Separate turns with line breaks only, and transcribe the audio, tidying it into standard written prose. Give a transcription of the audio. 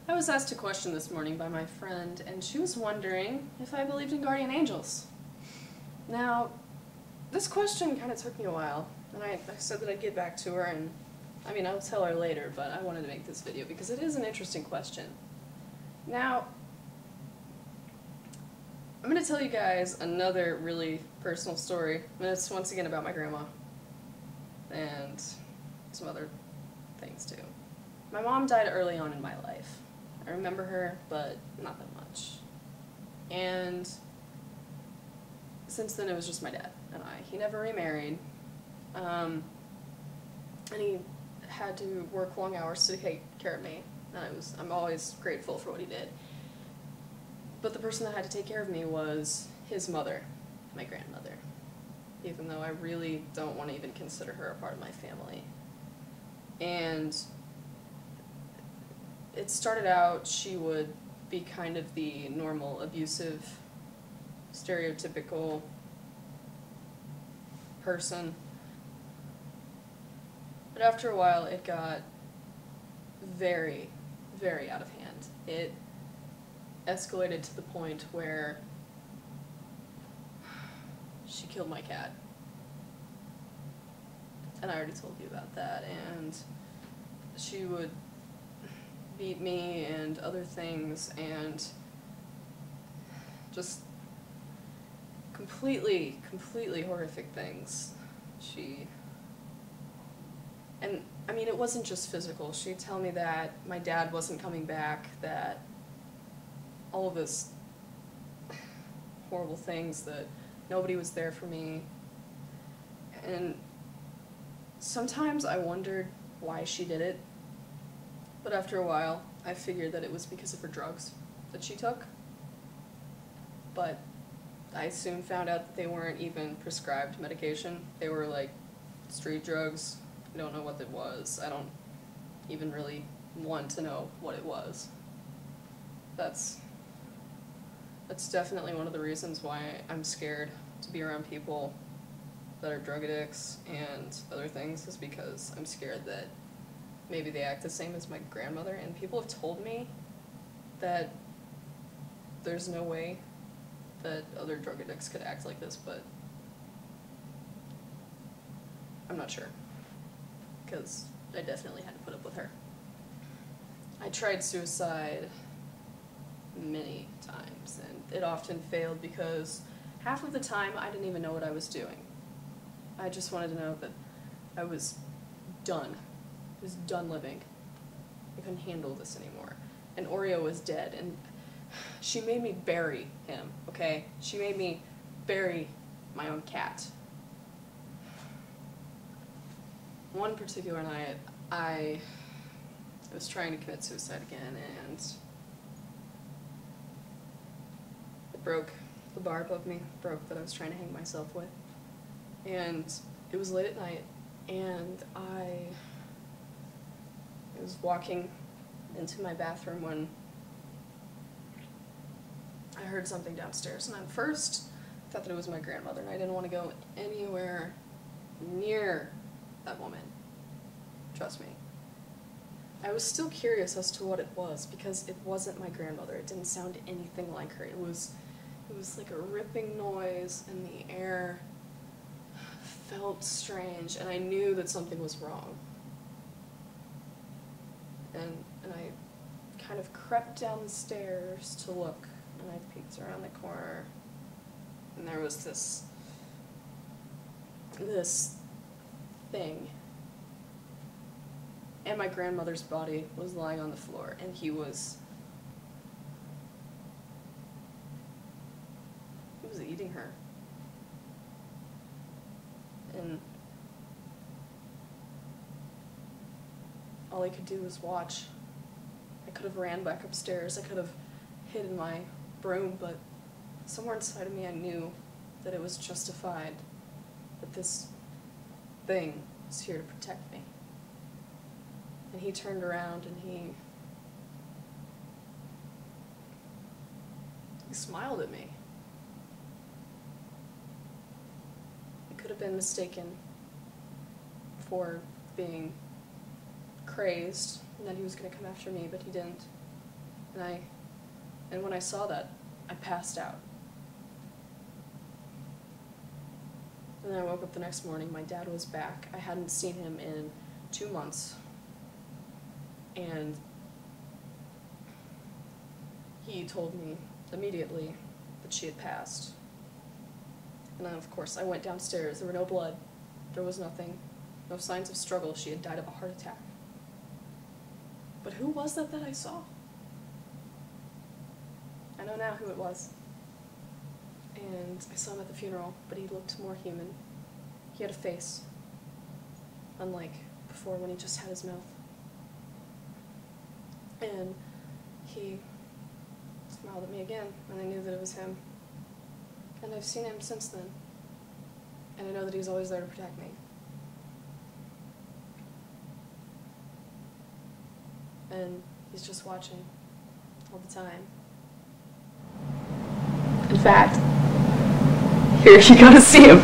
I was asked a question this morning by my friend, and she was wondering if I believed in guardian angels. Now, this question kind of took me a while, and I said that I'd get back to her, and I'll tell her later, but I wanted to make this video because it is an interesting question. Now, I'm going to tell you guys another really personal story, and it's once again about my grandma, and some other things too. My mom died early on in my life. I remember her, but not that much. And since then it was just my dad and I. He never remarried, and he had to work long hours to take care of me, and I'm always grateful for what he did. But the person that had to take care of me was his mother, my grandmother, even though I really don't want to even consider her a part of my family. And it started out, she would be kind of the normal, abusive, stereotypical person. But after a while, it got very, very out of hand. It escalated to the point where she killed my cat. And I already told you about that. And she would beat me and other things, and just completely horrific things. It wasn't just physical. She'd tell me that my dad wasn't coming back, that all of this horrible things, that nobody was there for me. And sometimes I wondered why she did it. But after a while, I figured that it was because of her drugs that she took. But I soon found out that they weren't even prescribed medication. They were like street drugs. I don't know what it was. I don't even really want to know what it was. That's definitely one of the reasons why I'm scared to be around people that are drug addicts and other things, is because I'm scared that maybe they act the same as my grandmother. And people have told me that there's no way that other drug addicts could act like this, but I'm not sure, because I definitely had to put up with her. I tried suicide many times, and it often failed because half of the time I didn't even know what I was doing. I just wanted to know that I was done. I was done living. I couldn't handle this anymore. And Oreo was dead, and she made me bury him, okay? She made me bury my own cat. One particular night, I was trying to commit suicide again, and it broke. The bar above me broke that I was trying to hang myself with. And it was late at night, and I was walking into my bathroom when I heard something downstairs. And at first, I thought that it was my grandmother, and I didn't want to go anywhere near that woman. Trust me. I was still curious as to what it was, because it wasn't my grandmother. It didn't sound anything like her. It was like a ripping noise, and the air felt strange, and I knew that something was wrong. And I kind of crept down the stairs to look, and I peeked around the corner, and there was this thing. And my grandmother's body was lying on the floor, and he was eating her. And all I could do was watch. I could have ran back upstairs, I could have hidden my broom, but somewhere inside of me I knew that it was justified, that this thing was here to protect me. And he turned around and he smiled at me. I could have been mistaken for being crazed and that he was going to come after me, but he didn't. And when I saw that, I passed out. And then I woke up the next morning, my dad was back. I hadn't seen him in 2 months. And he told me immediately that she had passed. And then, of course, I went downstairs. There were no blood. There was nothing. No signs of struggle. She had died of a heart attack. But who was that I saw? I know now who it was. And I saw him at the funeral, but he looked more human. He had a face, unlike before when he just had his mouth. And he smiled at me again, and I knew that it was him. And I've seen him since then. And I know that he's always there to protect me. And he's just watching all the time. In fact, here you go to see him.